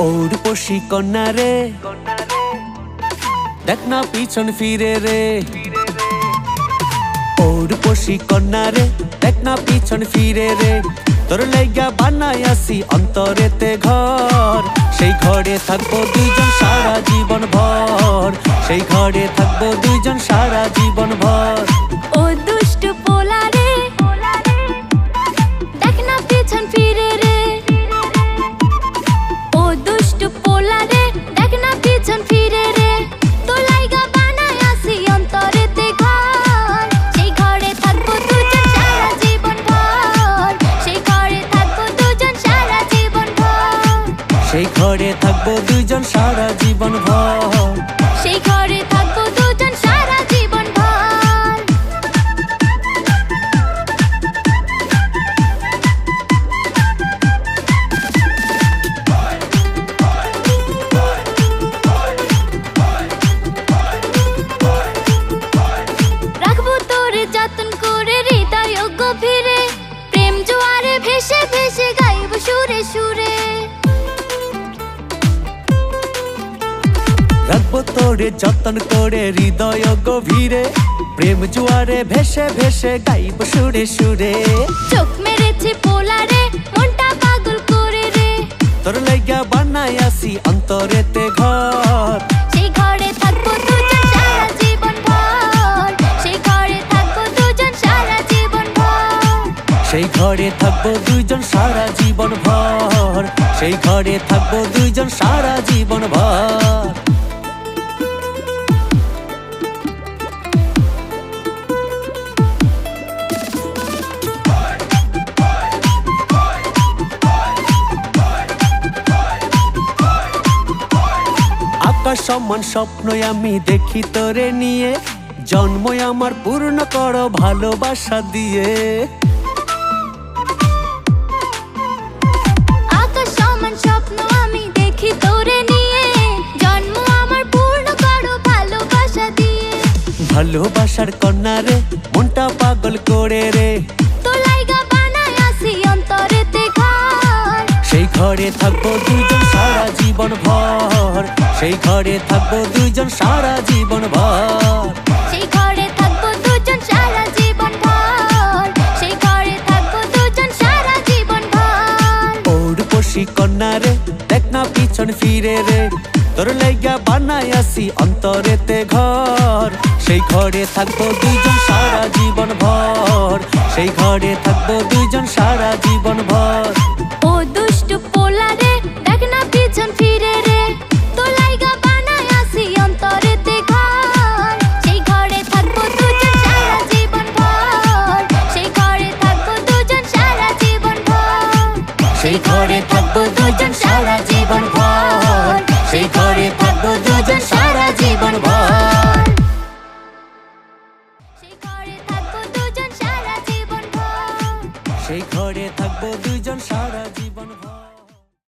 পৌরপসী কন্যা রে, দেখ না পিছন ফিরে রে। পৌরপসী কন্যা রে, দেখ না পিছন ফিরে রে। তোর লাইগা বানাই আসি অন্তরেতে ঘর, সেই ঘরে থাকবো দুইজন সারা জীবন ভর। সেই ঘরে থাকবো দুইজন সারা জীবন ভর। ও দুষ্টু পোলা রে, দেখ না পিছন ফিরে রে। ও দুষ্টু পোলা রে, দেখ না পিছন ফিরে রে। তোর লাইগা বানাই আসি অন্তরেতে ঘর, সেই ঘরে থাকবো দুজন সারা জীবন ভর। সেই ঘরে থাকবো দুজন সারা জীবন ভর। সেই ঘরে থাকবো দুইজন সারা জীবন ভর। সেই ঘরে থাকবো দুজন সারা জীবন ভর। রাখবো তোরে যত্ন করে হৃদয় গভীরে, প্রেম জোয়ারে ভেসে ভেসে গাইব সুরে সুরে। রাখবো তোরে যত্ন করে হৃদয় গভীরে, প্রেম জোয়ারে ভেসে ভেসে গাইব সুরে সুরে। চোখ মেরেছে পোলা রে, মনটা পাগল করে রে। তোর লাইগা বানাই আসি অন্তরেতে ঘর, সেই ঘরে থাকবো দুজন সারা জীবন ভর। সেই ঘরে থাকবো দুজন সারা জীবন ভর। সেই ঘরে থাকবো দুইজন সারা জীবন ভর। সেই ঘরে থাকবো দুইজন সারা জীবন ভর। আকাশ সমান স্বপ্নই আমি দেখি তোরে নিয়ে, জন্মই আমার পূর্ণ করো ভালোবাসা দিয়ে। আকাশ সমান স্বপ্ন আমি দেখি তোরে নিয়ে, জন্ম আমার পূর্ণ করো ভালোবাসা দিয়ে। ভালোবাসার কন্যা রে, মনটা পাগল করে রে। তোর লাইগা বানাই আসি অন্তরেতে ঘর, সেই ঘরে থাকবো দুইজন সারা জীবন ভর। সেই ঘরে থাকবো দুইজন সারা জীবন ভর। সেই ঘরে থাকবো দুজন সারা জীবন ভর। সেই ঘরে থাকবো দুজন সারা জীবন ভর। পৌরপসী কন্যা রে, দেখ না পিছন ফিরে রে। তোর লাইগা বানাই আসি অন্তরেতে ঘর, সেই ঘরে থাকবো দুইজন সারা জীবন ভর। সেই ঘরে থাকবো দুইজন সারা জীবন ভর। ও দুষ্টু পোলা রে, দেখ না পিছন ফিরে রে। তোর লাইগা বানাই আসি অন্তরেতে ঘর, সেই ঘরে থাকবো দুজন সারা জীবন ভর। সেই ঘরে থাকবো দুজন সারা জীবন ভর। সেই ঘরে থাকবো দুইজন সারা জীবন ভর। সেই ঘরে থাকবো দুইজন সারা জীবন ভর। সেই ঘরে থাকবো দুজন সারা জীবন ভর। সেই ঘরে থাকবো দুইজন সারা জীবন ভর।